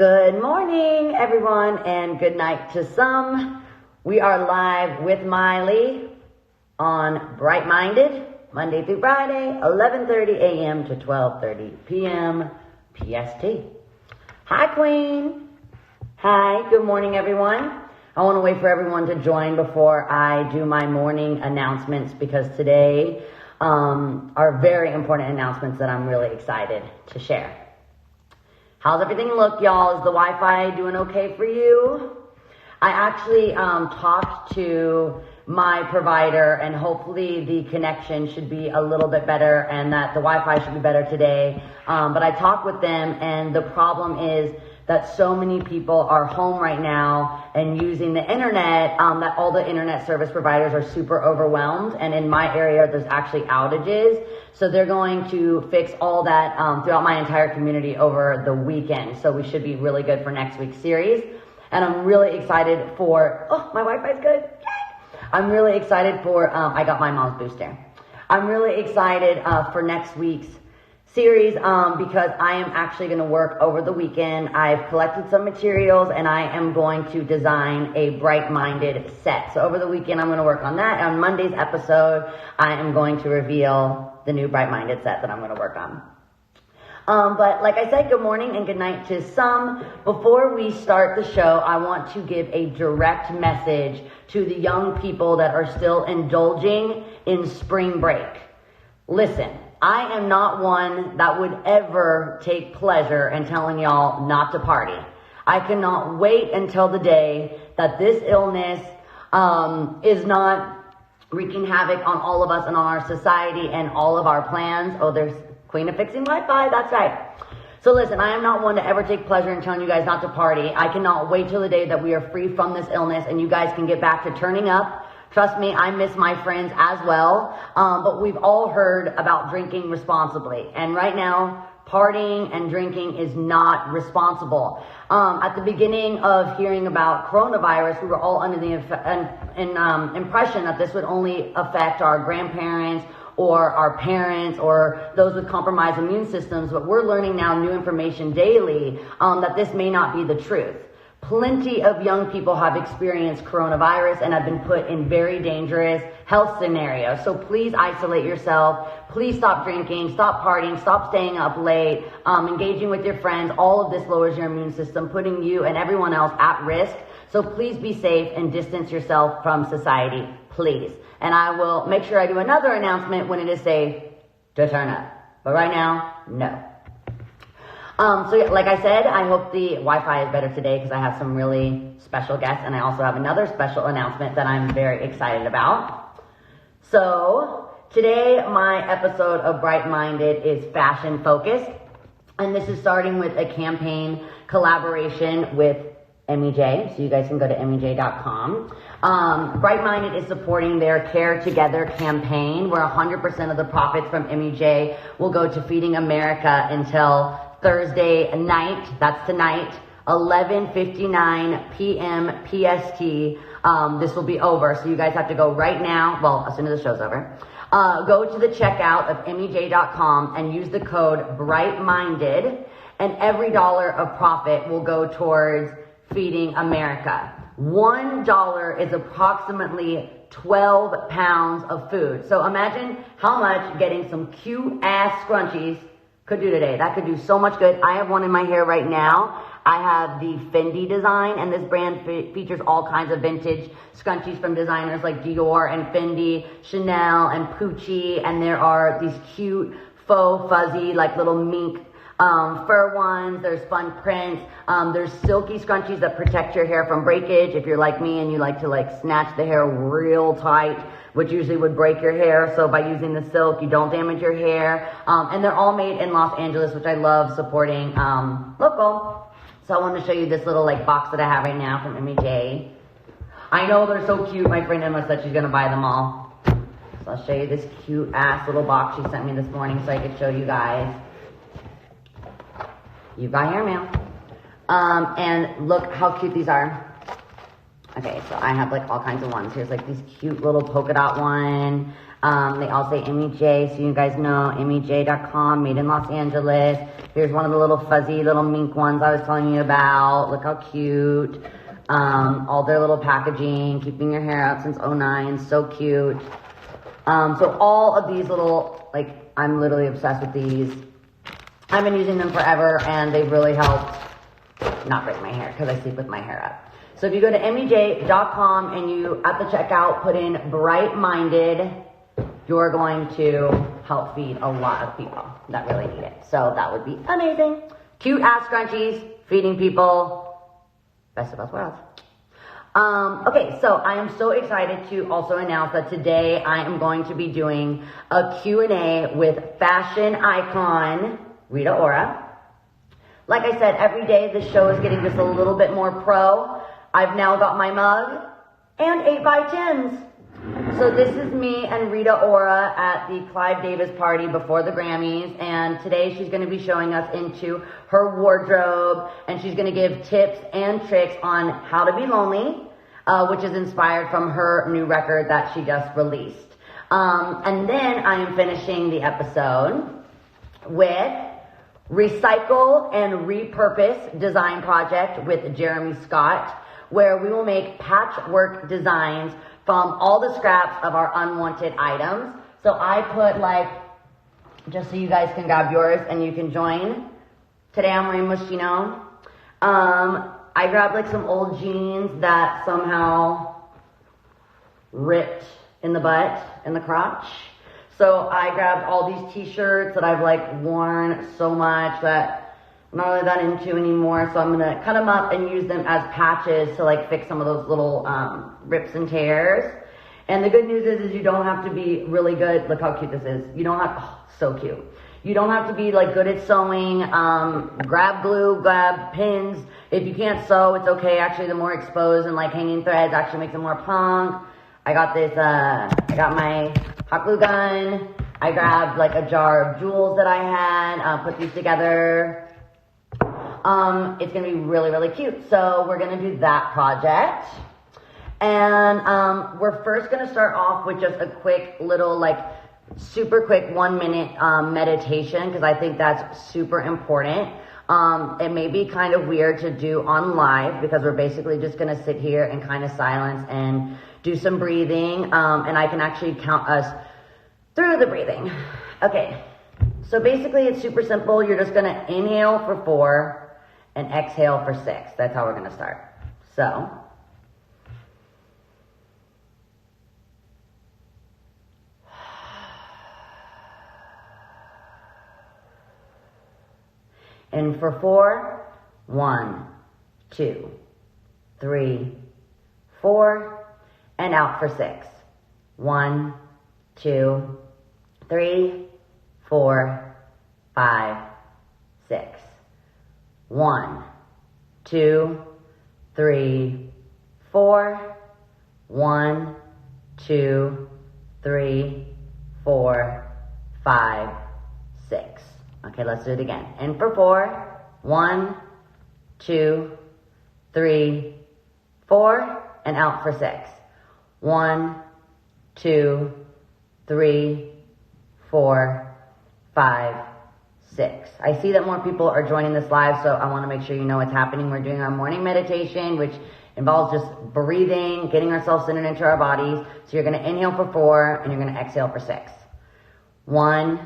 Good morning, everyone, and good night to some. We are live with Miley on Bright Minded, Monday through Friday, 11:30 a.m. to 12:30 p.m. PST. Hi, Queen. Hi, good morning, everyone. I want to wait for everyone to join before I do my morning announcements because today are very important announcements that I'm really excited to share. How's everything look, y'all? Is the Wi-Fi doing okay for you? I actually talked to my provider, and hopefully the connection should be a little bit better and that the Wi-Fi should be better today. But I talked with them, and the problem is that so many people are home right now and using the internet, that all the internet service providers are super overwhelmed. And in my area, there's actually outages. So they're going to fix all that throughout my entire community over the weekend. So we should be really good for next week's series. And I'm really excited for, my Wi-Fi's good. Yay! I'm really excited for, I got my mom's booster. I'm really excited for next week's series because I am actually going to work over the weekend. I've collected some materials and I am going to design a bright-minded set. So over the weekend I'm going to work on that. On Monday's episode I am going to reveal the new bright-minded set that I'm going to work on. But like I said, good morning and good night to some. Before we start the show, I want to give a direct message to the young people that are still indulging in spring break. Listen, I am not one that would ever take pleasure in telling y'all not to party. I cannot wait until the day that this illness is not wreaking havoc on all of us and on our society and all of our plans. Oh, there's Queen of Fixing Wi-Fi, that's right. So listen, I am not one to ever take pleasure in telling you guys not to party. I cannot wait till the day that we are free from this illness and you guys can get back to turning up. Trust me, I miss my friends as well, but we've all heard about drinking responsibly. And right now, partying and drinking is not responsible. At the beginning of hearing about coronavirus, we were all under the impression that this would only affect our grandparents or our parents or those with compromised immune systems, but we're learning now new information daily that this may not be the truth. Plenty of young people have experienced coronavirus and have been put in very dangerous health scenarios. So please isolate yourself. Please stop drinking, stop partying, stop staying up late, engaging with your friends. All of this lowers your immune system, putting you and everyone else at risk. So please be safe and distance yourself from society, please. And I will make sure I do another announcement when it is safe to turn up. But right now, no. So like I said, I hope the Wi-Fi is better today because I have some really special guests and I also have another special announcement that I'm very excited about. So today my episode of Bright Minded is fashion focused, and this is starting with a campaign collaboration with MEJ, so you guys can go to MEJ.com. Bright Minded is supporting their Care Together campaign where 100% of the profits from MEJ will go to Feeding America until Thursday night, that's tonight, 11:59 p.m. PST. This will be over, so you guys have to go right now, well, as soon as the show's over. Go to the checkout of MEJ.com and use the code BRIGHTMINDED, and every dollar of profit will go towards Feeding America. $1 is approximately 12 pounds of food. So imagine how much getting some cute ass scrunchies could do today. That could do so much good. I have one in my hair right now. I have the Fendi design, and this brand features all kinds of vintage scrunchies from designers like Dior and Fendi, Chanel and Pucci, and there are these cute faux fuzzy like little mink fur ones. There's fun prints. There's silky scrunchies that protect your hair from breakage if you're like me and you like to snatch the hair real tight, which usually would break your hair. So by using the silk, you don't damage your hair. And they're all made in Los Angeles, which I love supporting local. So I want to show you this little box that I have right now from MEJ. I know they're so cute. My friend Emma said she's going to buy them all. So I'll show you this cute ass little box she sent me this morning so I could show you guys. You got hair mail. And look how cute these are. Okay, so I have all kinds of ones. Here's these cute little polka dot one. They all say Amy J, so you guys know, amyj.com, made in Los Angeles. Here's one of the little fuzzy little mink ones I was telling you about. Look how cute. All their little packaging, keeping your hair out since '09, so cute. So all of these little, like, I'm literally obsessed with these. I've been using them forever, and they've really helped not break my hair, because I sleep with my hair up. So if you go to amyj.com and you, at the checkout, put in Bright Minded, you're going to help feed a lot of people that really need it. So that would be amazing. Cute ass scrunchies, feeding people. Best of both worlds. Okay, so I am so excited to also announce that today I am going to be doing a Q&A with fashion icon Rita Ora. Like I said, every day the show is getting just a little bit more pro. I've now got my mug and 8x10s. So this is me and Rita Ora at the Clive Davis party before the Grammys, and today she's going to be showing us into her wardrobe, and she's going to give tips and tricks on how to be lonely, which is inspired from her new record that she just released. And then I am finishing the episode with Recycle and Repurpose Design Project with Jeremy Scott, where we will make patchwork designs from all the scraps of our unwanted items. So I put, like, just so you guys can grab yours and you can join. Today I'm wearing Moschino. I grabbed like some old jeans that somehow ripped in the butt, in the crotch. So I grabbed all these t-shirts that I've like worn so much that I'm not really that into anymore, so I'm gonna cut them up and use them as patches to like fix some of those little rips and tears. And the good news is you don't have to be really good. Look how cute this is. You don't have, oh, so cute. You don't have to be like good at sewing. Grab glue, grab pins. If you can't sew, it's okay. Actually, the more exposed and like hanging threads actually makes it more punk. I got this, I got my hot glue gun. I grabbed like a jar of jewels that I had, put these together. It's going to be really, really cute. So we're going to do that project. And we're first going to start off with just a quick little, like, super quick 1 minute meditation, because I think that's super important. It may be kind of weird to do on live, because we're basically just going to sit here in kind of silence and do some breathing. And I can actually count us through the breathing. Okay. So basically it's super simple. You're just going to inhale for 4. And exhale for 6. That's how we're going to start. So, in for 4, 1, 2, 3, 4, and out for 6. 1, 2, 3, 4, 5, 6. 1, 2, 3, 4. 1, 2, 3, 4, 5, 6. Okay, let's do it again. In for 4. 1, 2, 3, 4. And out for 6. 1, 2, 3, 4, 5, 6. I see that more people are joining this live, so I want to make sure you know what's happening. We're doing our morning meditation, which involves just breathing, getting ourselves centered into our bodies. So you're going to inhale for 4, and you're going to exhale for 6. 1,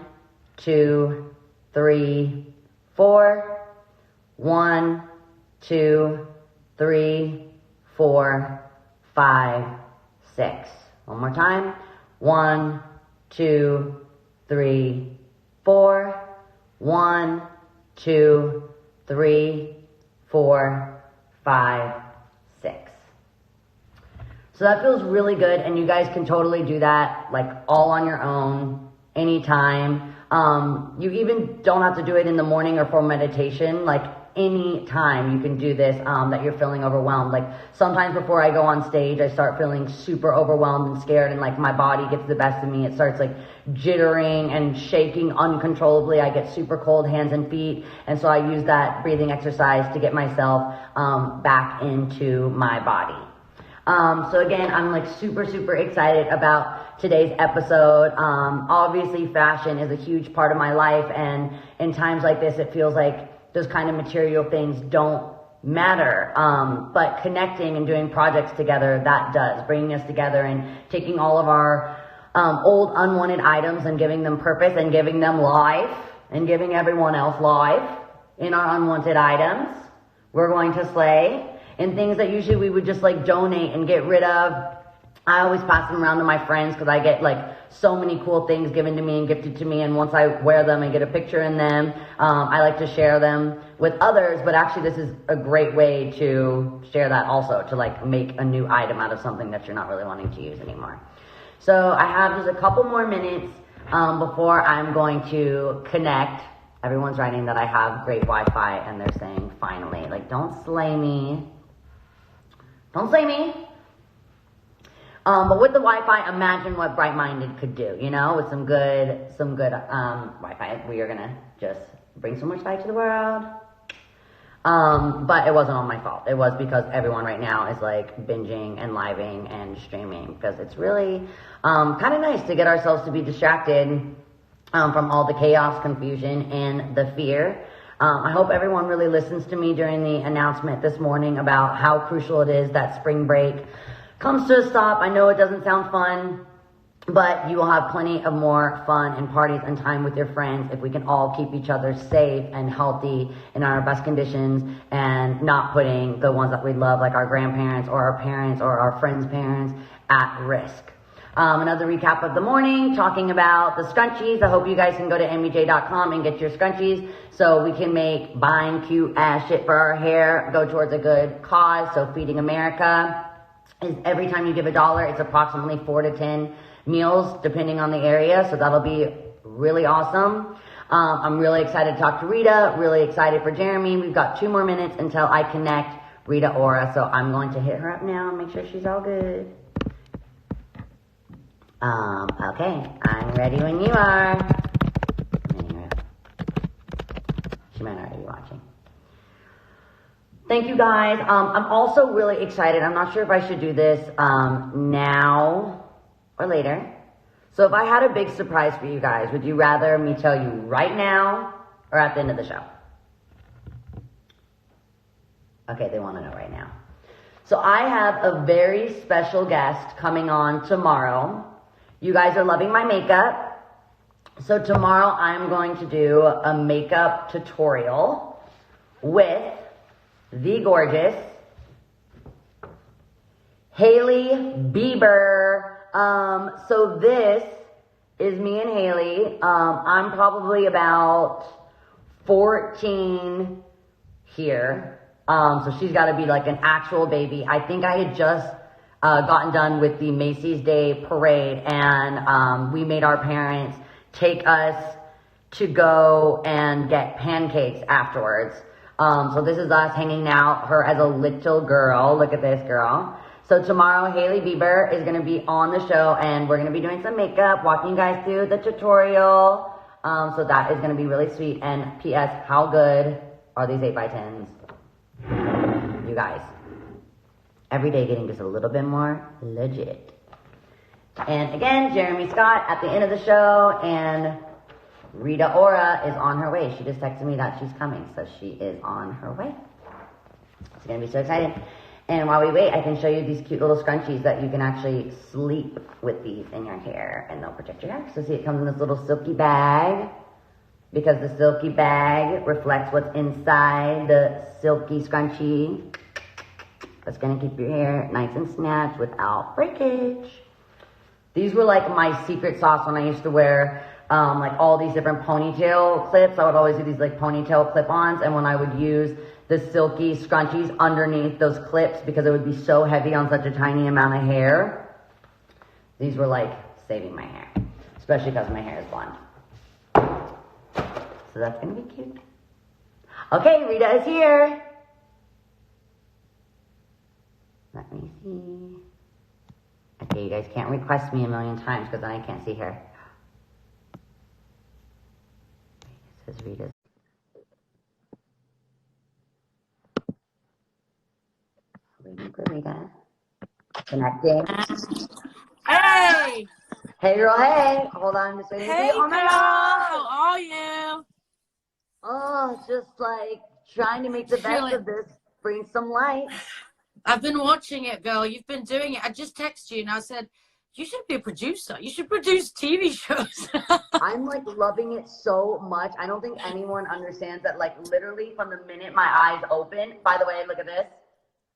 2, 3, 4. 1, 2, 3, 4, 5, 6. One more time. 1, 2, 3, 4. 1, 2, 3, 4, 5, 6. So that feels really good, and you guys can totally do that, like, all on your own, anytime. You even don't have to do it in the morning or for meditation. Like, any time you can do this, that you're feeling overwhelmed. Like, sometimes before I go on stage, I start feeling super overwhelmed and scared, and like my body gets the best of me. It starts like jittering and shaking uncontrollably. I get super cold hands and feet, and so I use that breathing exercise to get myself back into my body. So again, I'm like super, super excited about today's episode. Obviously fashion is a huge part of my life, and in times like this, it feels like those kind of material things don't matter. But connecting and doing projects together, that does. Bringing us together and taking all of our old unwanted items and giving them purpose and giving them life and giving everyone else life in our unwanted items. We're going to slay. And things that usually we would just like donate and get rid of, I always pass them around to my friends because I get like so many cool things given to me and gifted to me, and once I wear them and get a picture in them, I like to share them with others. But actually this is a great way to share that also, to like make a new item out of something that you're not really wanting to use anymore. So I have just a couple more minutes before I'm going to connect. Everyone's writing that I have great Wi-Fi, and they're saying finally, like, don't slay me. Don't slay me. But with the Wi-Fi, imagine what Bright Minded could do, you know, with some good Wi-Fi. We are gonna just bring so much light to the world. But it wasn't all my fault. It was because everyone right now is like binging and living and streaming, because it's really kind of nice to get ourselves to be distracted from all the chaos, confusion, and the fear. I hope everyone really listens to me during the announcement this morning about how crucial it is that spring break comes to a stop. I know it doesn't sound fun, but you will have plenty of more fun and parties and time with your friends if we can all keep each other safe and healthy in our best conditions, and not putting the ones that we love, like our grandparents or our parents or our friends' parents, at risk. Another recap of the morning, talking about the scrunchies. I hope you guys can go to mbj.com and get your scrunchies so we can make buying cute ass shit for our hair go towards a good cause. So Feeding America is every time you give $1, it's approximately 4 to 10 meals depending on the area. So that'll be really awesome. I'm really excited to talk to Rita, really excited for Jeremy. We've got 2 more minutes until I connect Rita Ora. So I'm going to hit her up now and make sure she's all good. Okay, I'm ready when you are. She might already be watching. Thank you guys. I'm also really excited. I'm not sure if I should do this now or later. So if I had a big surprise for you guys, would you rather me tell you right now or at the end of the show? Okay, they want to know right now. So I have a very special guest coming on tomorrow. You guys are loving my makeup. So tomorrow I'm going to do a makeup tutorial with the gorgeous Hailey Bieber. So this is me and Hailey. I'm probably about 14 here. So she's got to be like an actual baby. I think I had just gotten done with the Macy's Day Parade, and we made our parents take us to go and get pancakes afterwards. So this is us hanging out, her as a little girl. Look at this girl. So tomorrow, Hailey Bieber is going to be on the show, and we're going to be doing some makeup, walking you guys through the tutorial. So that is going to be really sweet. And P.S., how good are these 8x10s? You guys. Every day getting just a little bit more legit. And again, Jeremy Scott at the end of the show, and Rita Ora is on her way. She just texted me that she's coming, so she is on her way. It's going to be so exciting. And while we wait, I can show you these cute little scrunchies that you can actually sleep with these in your hair, and they'll protect your hair. So see, it comes in this little silky bag, because the silky bag reflects what's inside the silky scrunchie. That's going to keep your hair nice and snatched without breakage. These were like my secret sauce when I used to wear like all these different ponytail clips. I would always do these like ponytail clip-ons, and when I would use the silky scrunchies underneath those clips, because it would be so heavy on such a tiny amount of hair, these were like saving my hair, especially because my hair is blonde. So that's going to be cute. Okay, Rita is here. Let me see. Okay, you guys can't request me a million times because then I can't see her. This is Rita's. Waiting for Rita. Connecting. Hey! Hey, girl, hey. Hold on, just waiting for Hey, you. Oh, my girl! God. How are you? Oh, just like trying to make the best of this. Bring some light. I've been watching it, girl. You've been doing it. I just texted you and I said, you should be a producer. You should produce TV shows. I'm like loving it so much. I don't think anyone understands that, like, literally from the minute my eyes open. By the way, look at this.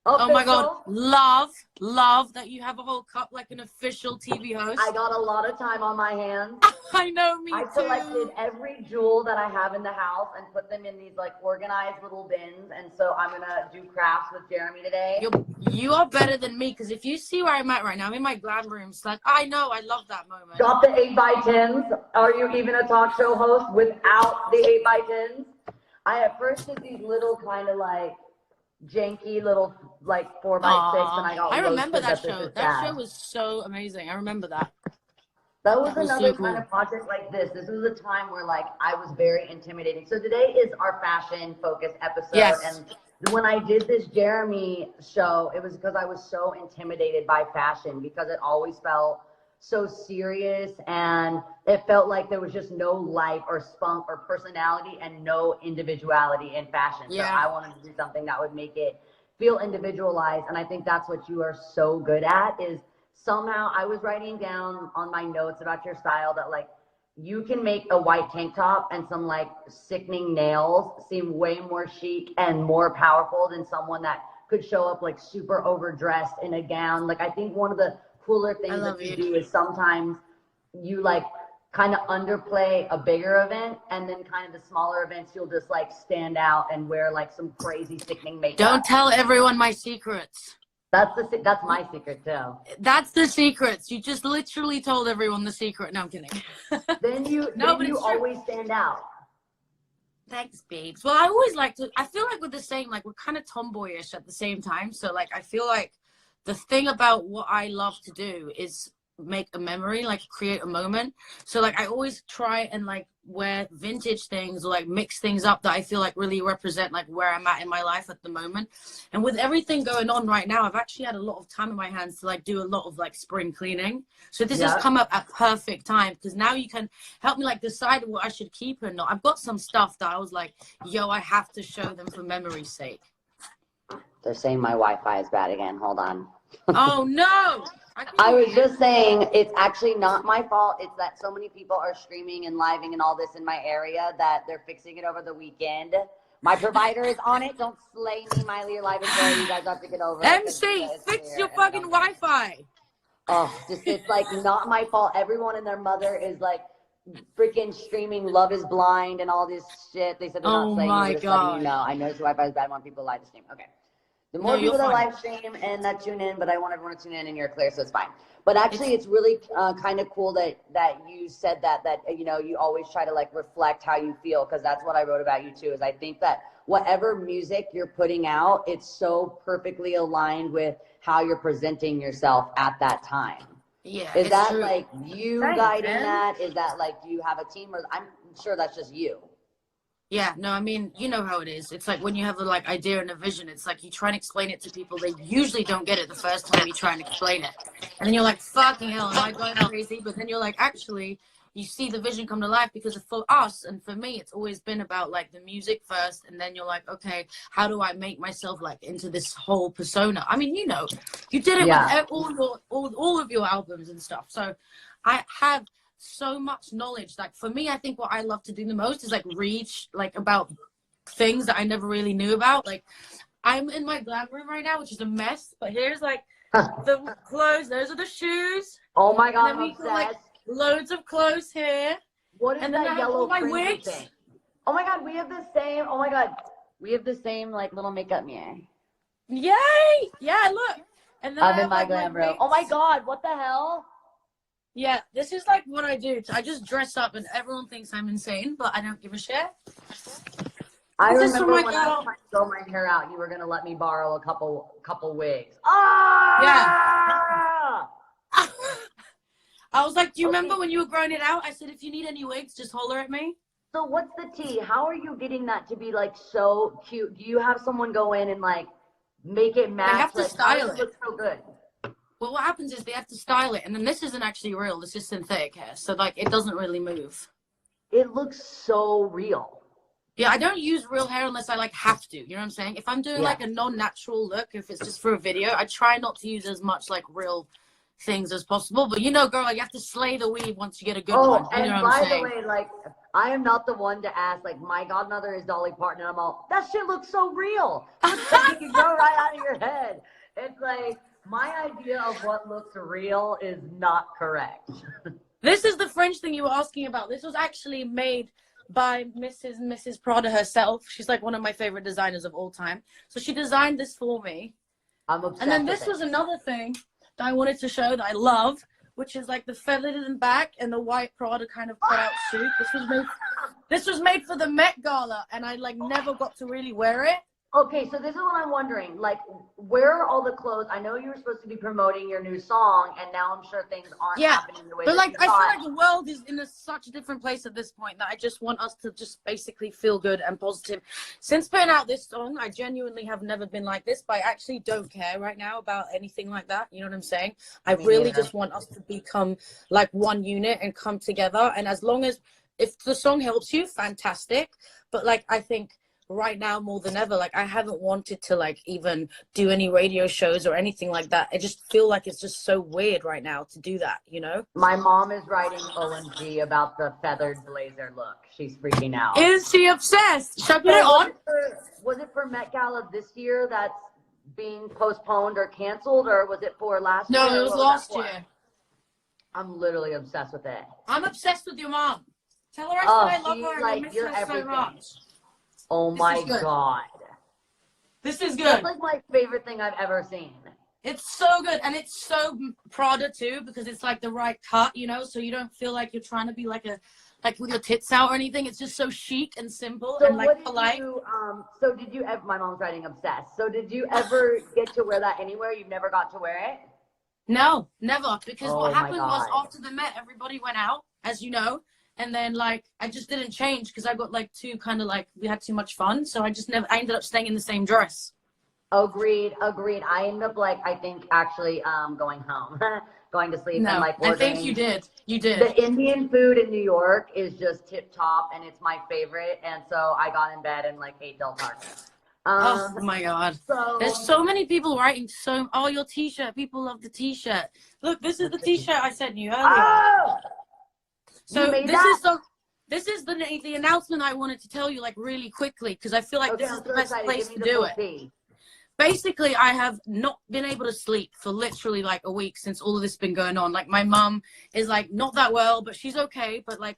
Oh my God. Love that you have a whole cup like an official TV host. I got a lot of time on my hands. I know, me too. I collected every jewel that I have in the house and put them in these like organized little bins. And so I'm going to do crafts with Jeremy today. You are better than me, because if you see where I'm at right now, I'm in my glam room. It's like, I know, I love that moment. Got the 8x10s. Are you even a talk show host without the 8x10s? I at first did these little kind of like janky little like 4x6, and I remember that show. That show was so amazing. I remember that. That was another kind of project like this. This was a time where like I was very intimidating. So today is our fashion focused episode. Yes. And when I did this Jeremy show, it was because I was so intimidated by fashion, because it always felt so serious and it felt like there was just no life or spunk or personality and no individuality in fashion. Yeah. So I wanted to do something that would make it feel individualized. And I think that's what you are so good at. Is somehow I was writing down on my notes about your style that like you can make a white tank top and some like sickening nails seem way more chic and more powerful than someone that could show up like super overdressed in a gown. Like I think one of the cooler things that you do is sometimes you like kind of underplay a bigger event, and then kind of the smaller events you'll just like stand out and wear like some crazy sickening makeup. Don't tell everyone my secrets. That's my secret too. That's the secrets. You just literally told everyone the secret. No, I'm kidding. Then you always stand out. Thanks, babes. Well, I always like to, I feel like with the same, like we're kind of tomboyish at the same time. So like, I feel like the thing about what I love to do is make a memory, like create a moment. So like I always try and like wear vintage things or like mix things up that I feel like really represent like where I'm at in my life at the moment. And with everything going on right now, I've actually had a lot of time in my hands to like do a lot of like spring cleaning. So this has come up at perfect time, because now you can help me like decide what I should keep and not. I've got some stuff that I was like, yo, I have to show them for memory's sake. They're saying my Wi-Fi is bad again. Hold on. Oh no. I was just saying, it's actually not my fault. It's that so many people are streaming and living and all this in my area that they're fixing it over the weekend. My provider is on it. Don't slay me, Miley. You're live and there. You guys have to get over it. MC, fix your fucking Wi-Fi. Oh, just it's like not my fault. Everyone and their mother is like freaking streaming Love is Blind and all this shit. They said they're not slaying you. Just letting you know. I know your Wi-Fi is bad. I want people live to stream. Okay. The more people that live stream and that tune in, but I want everyone to tune in and you're clear, so it's fine. But actually, it's really kind of cool that you said that you know, you always try to like reflect how you feel, because that's what I wrote about you too. Is I think that whatever music you're putting out, it's so perfectly aligned with how you're presenting yourself at that time. Yeah. Is that true. Like you guiding that? Is that like, do you have a team, or I'm sure that's just you? Yeah, no, I mean, you know how it is. It's like when you have a like idea and a vision, it's like you try and explain it to people. They usually don't get it the first time you try and explain it. And then you're like, fucking hell, am I going crazy? But then you're like, actually, you see the vision come to life, because for us and for me, it's always been about like the music first. And then you're like, okay, how do I make myself like into this whole persona? I mean, you know, you did it with all of your albums and stuff. So I have so much knowledge. Like for me, I think what I love to do the most is like read like about things that I never really knew about. Like I'm in my glam room right now, which is a mess, but here's like the clothes, those are the shoes. Oh my god, and then we got like loads of clothes here. What is that yellow my wigs thing? Oh my god, we have the same. Oh my god, we have the same like little makeup mirror. Yay! Yeah, look. And then I'm in my glam room. Oh my god, what the hell? Yeah, this is like what I do. I just dress up and everyone thinks I'm insane, but I don't give a shit. I remember when I was trying to grow my hair out, you were going to let me borrow a couple wigs. Ah! Yeah. I was like, do you remember when you were growing it out? I said, if you need any wigs, just holler at me. So what's the tea? How are you getting that to be like so cute? Do you have someone go in and like make it match? I have to style it. Looks so good. Well, what happens is they have to style it, and then this isn't actually real. This is synthetic hair, so like it doesn't really move. It looks so real. Yeah, I don't use real hair unless I like have to. You know what I'm saying? If I'm doing Yeah. like a non-natural look, if it's just for a video, I try not to use as much like real things as possible. But you know, girl, you have to slay the weave once you get a good one. You know and what I'm by saying? the way, like, I am not the one to ask, like, my godmother is Dolly Parton, and I'm all, that shit looks so real. Looks like it can go right out of your head. It's like, my idea of what looks real is not correct. This is the French thing you were asking about. This was actually made by Mrs. Prada herself. She's like one of my favorite designers of all time. So she designed this for me. I'm obsessed And then with this it. was another thing that I wanted to show that I love, which is like the feathered in the back and the white Prada kind of cut out suit. This was made for the Met Gala, and I like never got to really wear it. Okay, so this is what I'm wondering. Like, where are all the clothes? I know you were supposed to be promoting your new song, and now I'm sure things aren't happening the way but that like you I thought. feel like the world is in such a different place at this point that I just want us to just basically feel good and positive. Since putting out this song, I genuinely have never been like this, but I actually don't care right now about anything like that. You know what I'm saying? I really just want us to become like one unit and come together. And as long as, if the song helps you, fantastic. But like, I think right now more than ever, like I haven't wanted to like even do any radio shows or anything like that. I just feel like it's just so weird right now to do that, you know? My mom is writing OMG about the feathered blazer look. She's freaking out. Is she obsessed? Should I put it on? Was it for Met Gala this year that's being postponed or canceled, or was it for last year? No, it was last year. I'm literally obsessed with it. I'm obsessed with your mom. Tell her I said I love her and I miss you're her everything. so much. Oh my God. This is good. That's like my favorite thing I've ever seen. It's so good, and it's so Prada too, because it's like the right cut, you know, so you don't feel like you're trying to be like with your tits out or anything. It's just so chic and simple and like polite. So did you ever, my mom's writing obsessed. So did you ever get to wear that anywhere? You never got to wear it? No, never. Because what happened was God. after the Met, everybody went out, as you know. And then like, I just didn't change because I got like we had too much fun. So I ended up staying in the same dress. Agreed. I ended up I think actually going home, going to sleep. No, and like ordering. I think you did. The Indian food in New York is just tip top, and it's my favorite. And so I got in bed and like ate Del Taco. Oh my God. There's so many people writing your t-shirt. People love the t-shirt. Look, this is the t-shirt I sent you earlier. Oh! So this is the announcement I wanted to tell you like really quickly, because I feel like this is the best place to do it. Basically, I have not been able to sleep for literally like a week since all of this has been going on. Like my mom is like not that well, but she's okay. But like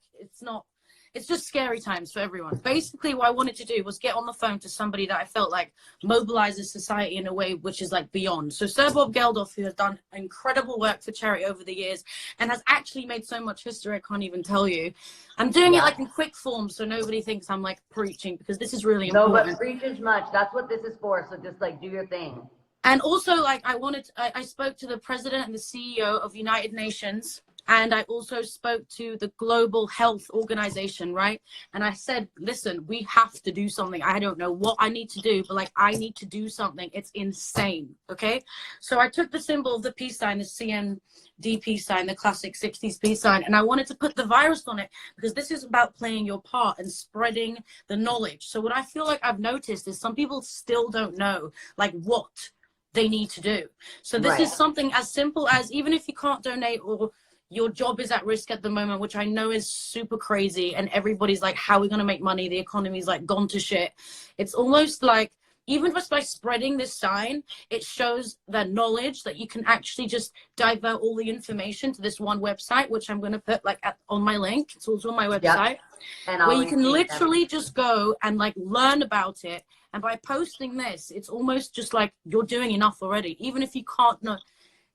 it's just scary times for everyone. Basically, what I wanted to do was get on the phone to somebody that I felt like mobilizes society in a way which is like beyond. So Sir Bob Geldof, who has done incredible work for charity over the years and has actually made so much history, I can't even tell you. I'm doing it like in quick form so nobody thinks I'm like preaching, because this is really important. No, but preach as much. That's what this is for. So just like do your thing. And also like I spoke to the president and the CEO of United Nations. And I also spoke to the Global Health Organization, right? And I said, listen, we have to do something. I don't know what I need to do, but like, I need to do something. It's insane, okay? So I took the symbol of the peace sign, the CND peace sign, the classic 60s peace sign, and I wanted to put the virus on it because this is about playing your part and spreading the knowledge. So what I feel like I've noticed is some people still don't know, like, what they need to do. So this is something as simple as, even if you can't donate or your job is at risk at the moment, which I know is super crazy, and everybody's like, how are we going to make money? The economy's like gone to shit. It's almost like, even just by spreading this sign, it shows that knowledge that you can actually just divert all the information to this one website, which I'm going to put like on my link. It's also on my website, where you can literally just go and like learn about it. And by posting this, it's almost just like you're doing enough already. Even if you can't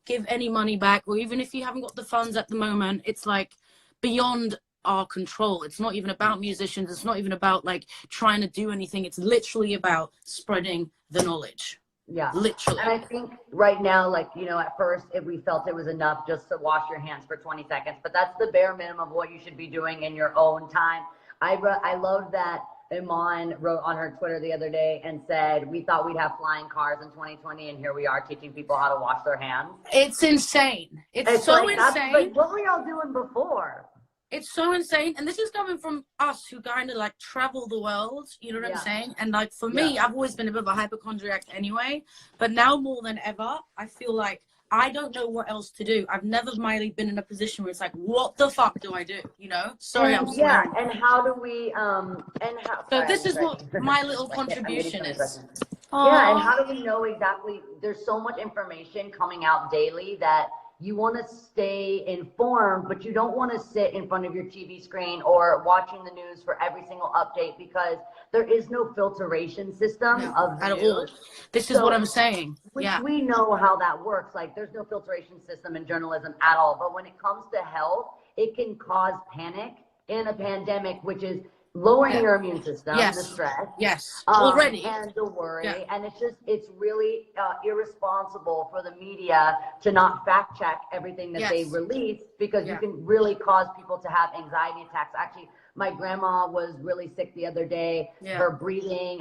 give any money back, or even if you haven't got the funds at the moment, it's like beyond our control. It's not even about musicians. It's not even about like trying to do anything. It's literally about spreading the knowledge. Yeah, literally. And I think right now, like, you know, at first we felt it was enough just to wash your hands for 20 seconds, but that's the bare minimum of what you should be doing in your own time. I love that Iman wrote on her Twitter the other day and said, we thought we'd have flying cars in 2020, and here we are teaching people how to wash their hands. It's insane. It's so like, insane. Like, what were y'all doing before? It's so insane. And this is coming from us who kind of like travel the world. You know what I'm saying? And like for me, I've always been a bit of a hypochondriac anyway. But now more than ever, I feel like I don't know what else to do. I've never, Miley, been in a position where it's like, what the fuck do I do? You know? Sorry, I'm swearing. And how do we, So this is what my little contribution is. Yeah, and how do we know exactly? There's so much information coming out daily that you want to stay informed, but you don't want to sit in front of your TV screen or watching the news for every single update, because there is no filtration system of the news. This is what I'm saying. We know how that works. Like, there's no filtration system in journalism at all. But when it comes to health, it can cause panic in a pandemic, which is lowering your immune system, the stress, already, and the worry, and it's really irresponsible for the media to not fact check everything that they release, because you can really cause people to have anxiety attacks. Actually, my grandma was really sick the other day. Her breathing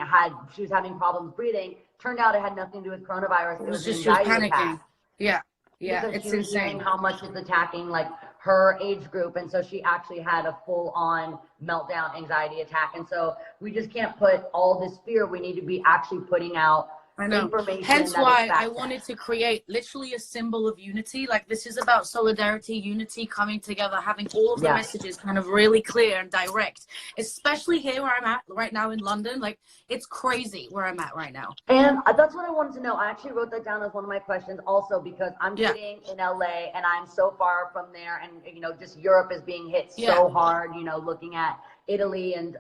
she was having problems breathing. Turned out it had nothing to do with coronavirus. It was just she was panicking. Attack. Because it's she was insane hearing how much it's attacking like her age group, and so she actually had a full-on meltdown anxiety attack. And so we just can't put all this fear. We need to be actually putting out information. Hence why I wanted to create literally a symbol of unity. Like, this is about solidarity, unity, coming together, having all of the messages kind of really clear and direct, especially here where I'm at right now in London. Like, it's crazy where I'm at right now. And that's what I wanted to know. I actually wrote that down as one of my questions also, because I'm sitting in LA and I'm so far from there, and you know, just Europe is being hit so hard, you know, looking at Italy and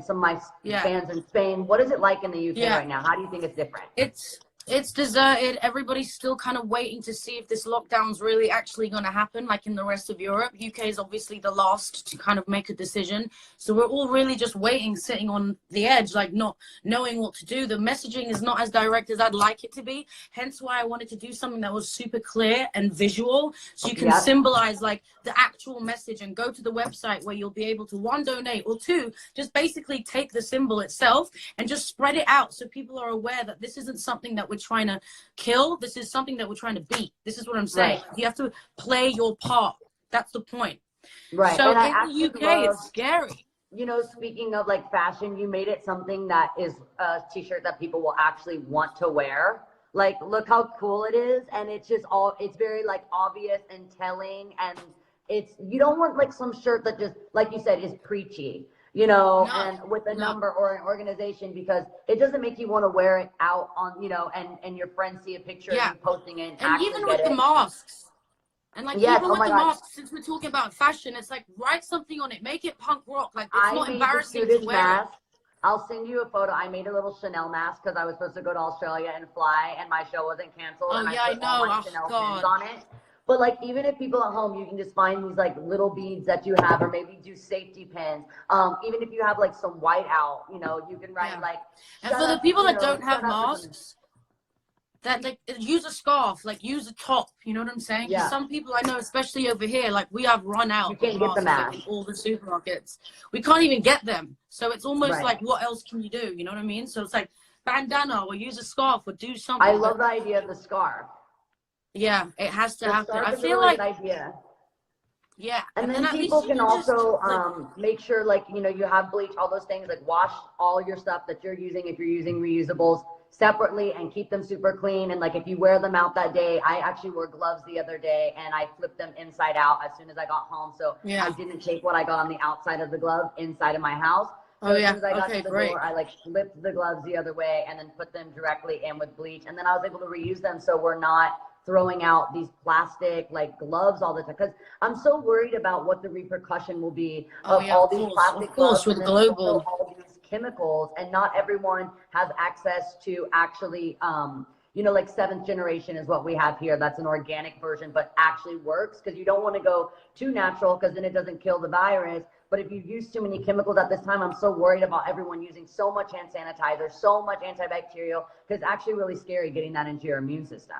some of my fans in Spain. What is it like in the UK right now? How do you think it's different? It's deserted. Everybody's still kind of waiting to see if this lockdown's really actually going to happen, like in the rest of Europe. UK is obviously the last to kind of make a decision. So we're all really just waiting, sitting on the edge, like not knowing what to do. The messaging is not as direct as I'd like it to be. Hence why I wanted to do something that was super clear and visual, so you can symbolize like the actual message, and go to the website where you'll be able to, 1, donate, or 2, just basically take the symbol itself and just spread it out, so people are aware that this isn't something that we're trying to kill. This is something that we're trying to beat. This is what I'm saying. You have to play your part. That's the point. So in the UK, it's scary. You know, speaking of like fashion, you made it something that is a t-shirt that people will actually want to wear. Like, look how cool it is. And it's just it's very like obvious and telling. And you don't want like some shirt that just, like you said, is preachy, you know, and with a number or an organization, because it doesn't make you want to wear it out on, you know, and your friends see a picture of you posting it. And even with the masks. And like, even with the masks, since we're talking about fashion, it's like, write something on it, make it punk rock. Like, it's not embarrassing to wear it. I'll send you a photo. I made a little Chanel mask because I was supposed to go to Australia and fly, and my show wasn't canceled. Oh, and yeah, I put all my Chanel pins on it. But like, even if people at home, you can just find these like little beads that you have, or maybe do safety pins. Even if you have like some white out, you know, you can write like. And for the people that don't have masks, that like, use a scarf, like use a top. You know what I'm saying? Some people I know, especially over here, like we have run out. You can't get the mask in all the supermarkets. We can't even get them. So it's almost like, what else can you do? You know what I mean? So it's like bandana, or use a scarf, or do something. I love the idea of the scarf. Yeah, it has to happen. I feel really like idea. Yeah, and then people can also make sure, like, you know, you have bleach, all those things, like wash all your stuff that you're using, if you're using reusables, separately, and keep them super clean. And like, if you wear them out that day, I actually wore gloves the other day and I flipped them inside out as soon as I got home. So I didn't take what I got on the outside of the glove inside of my house. So as soon as I got to the door, I like flipped the gloves the other way and then put them directly in with bleach. And then I was able to reuse them, so we're not throwing out these plastic like gloves all the time, because I'm so worried about what the repercussion will be of all these plastic gloves with global all these chemicals. And not everyone has access to actually you know, like 7th generation is what we have here. That's an organic version, but actually works, because you don't want to go too natural, because then it doesn't kill the virus. But if you use too many chemicals at this time, I'm so worried about everyone using so much hand sanitizer, so much antibacterial, because it's actually really scary getting that into your immune system.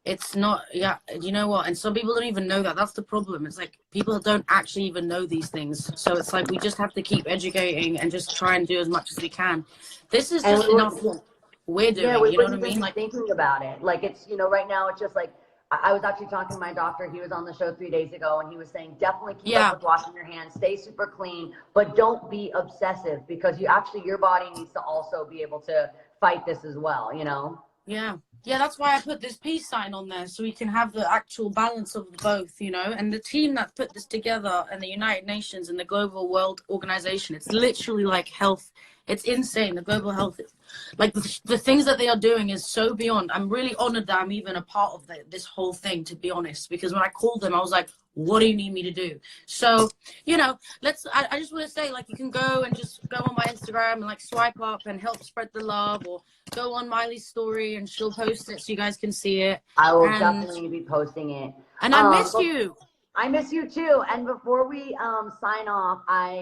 It's not, yeah, you know what? And some people don't even know that. That's the problem. It's like people don't actually even know these things. So it's like we just have to keep educating and just try and do as much as we can. This is And just enough what we're yeah, doing. we You know what I wouldn't even mean? be Like, thinking about it. Like it's, you know, right now it's just like, I was actually talking to my doctor. He was on the show 3 days ago and he was saying, definitely keep up yeah, with washing your hands, stay super clean, but don't be obsessive because you actually, your body needs to also be able to fight this as well, you know? yeah. Yeah, that's why I put this peace sign on there so we can have the actual balance of both, you know. And the team that put this together and the United Nations and the Global World Organization, it's literally like health. It's insane. The global health, like the things that they are doing is so beyond. I'm really honored that I'm even a part of this whole thing, to be honest, because when I called them, I was like, what do you need me to do? So, you know, I just want to say, like, you can go and just go on my Instagram and like swipe up and help spread the love, or go on Miley's story and she'll post it so you guys can see it. I will And definitely be posting it. I miss you. I miss you too. And before we sign off,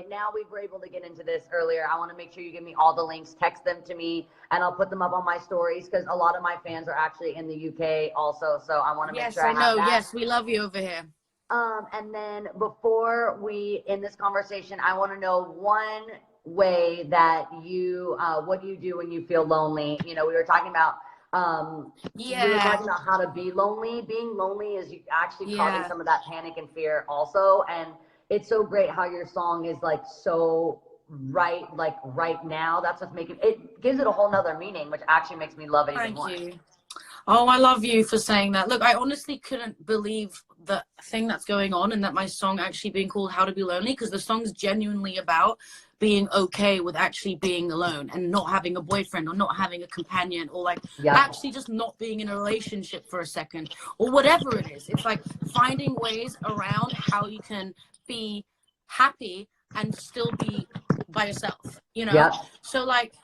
now we were able to get into this earlier. I want to make sure you give me all the links, text them to me, and I'll put them up on my stories because a lot of my fans are actually in the UK also. So I want to make sure I have that. Yes, we love you over here. And then before we end this conversation, I want to know one way that you, what do you do when you feel lonely? You know, we were talking about we were talking about how to be lonely. Being lonely is actually causing some of that panic and fear also. And it's so great how your song is like so right now. That's what's making it, gives it a whole nother meaning, which actually makes me love it even more. Thank you. Oh, I love you for saying that. Look, I honestly couldn't believe the thing that's going on and that my song actually being called How to Be Lonely, because the song's genuinely about being okay with actually being alone and not having a boyfriend or not having a companion, or like actually just not being in a relationship for a second, or whatever it is. It's like finding ways around how you can be happy and still be by yourself, you know? So like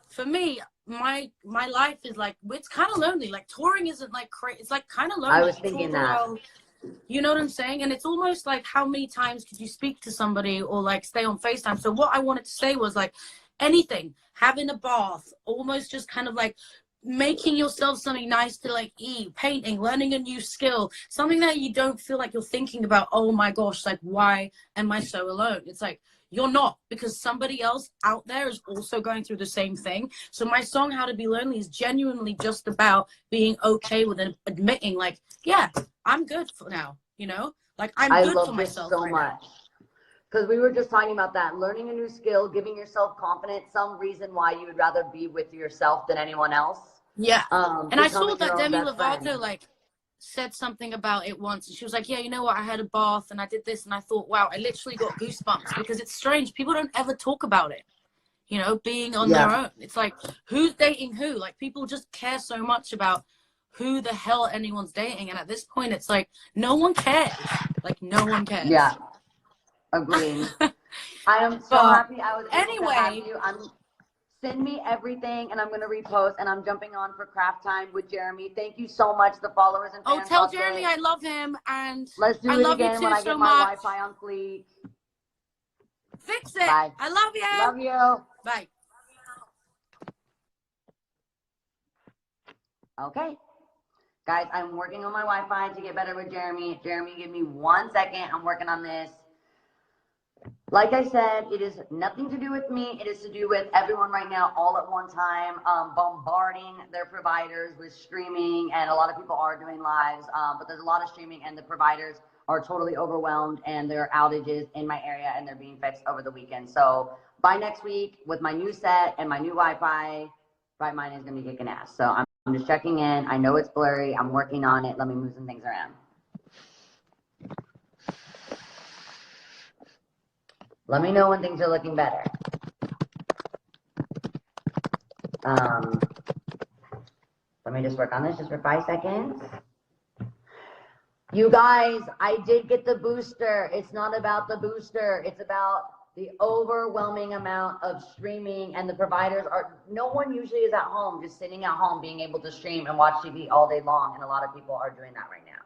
for me, my life is like, it's kind of lonely. Like touring isn't like crazy. It's like kind of lonely. I was thinking that. You know what I'm saying? And it's almost like, how many times could you speak to somebody or like stay on FaceTime? So what I wanted to say was like anything, having a bath, almost just kind of like making yourself something nice to like eat, painting, learning a new skill, something that you don't feel like you're thinking about, oh my gosh, like why am I so alone? It's like, you're not, because somebody else out there is also going through the same thing. So my song How to Be Lonely is genuinely just about being okay with it, admitting like, yeah, I'm good for now, you know, like I'm good for myself. I love this so much, because we were just talking about that, learning a new skill, giving yourself confidence, some reason why you would rather be with yourself than anyone else. Yeah. And I saw that Demi Lovato like said something about it once, and she was like, yeah, you know what, I had a bath and I did this, and I thought, wow, I literally got goosebumps, because it's strange, people don't ever talk about it, you know, being on their own. It's like, who's dating who? Like people just care so much about who the hell anyone's dating, and at this point it's like no one cares. Like no one cares. Yeah, agreed. I am so happy I was able to have you. Send me everything, and I'm going to repost, and I'm jumping on for Craft Time with Jeremy. Thank you so much, the followers and fans. Oh, tell Jeremy I love him, and let's do it again when I get my Wi-Fi on fleek. Fix it. Bye. I love you. Love you. Bye. Okay. Guys, I'm working on my Wi-Fi to get better with Jeremy. Jeremy, give me 1 second. I'm working on this. Like I said, it is nothing to do with me. It is to do with everyone right now, all at one time, bombarding their providers with streaming. And a lot of people are doing lives, but there's a lot of streaming, and the providers are totally overwhelmed, and there are outages in my area, and they're being fixed over the weekend. So by next week, with my new set and my new Wi-Fi, Bright Mind is going to be kicking ass. So I'm just checking in. I know it's blurry. I'm working on it. Let me move some things around. Let me know when things are looking better. Let me just work on this just for 5 seconds. You guys, I did get the booster. It's not about the booster. It's about the overwhelming amount of streaming, and the providers are, no one usually is at home, just sitting at home, being able to stream and watch TV all day long. And a lot of people are doing that right now.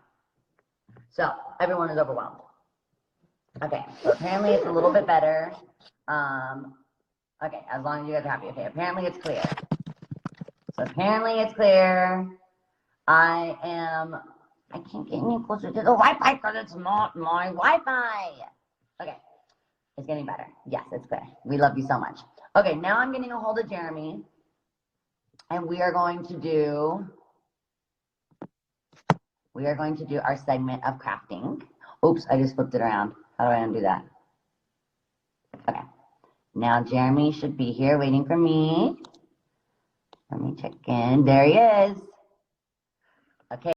So everyone is overwhelmed. Okay, so apparently it's a little bit better. Okay, as long as you guys are happy. Okay, apparently it's clear. So apparently it's clear. I can't get any closer to the Wi-Fi because it's not my Wi-Fi. Okay, it's getting better. Yes, it's good. We love you so much. Okay, now I'm getting a hold of Jeremy, and we are going to do our segment of crafting. Oops, I just flipped it around. How do I undo that? Okay, now Jeremy should be here waiting for me. Let me check in. There he is. Okay.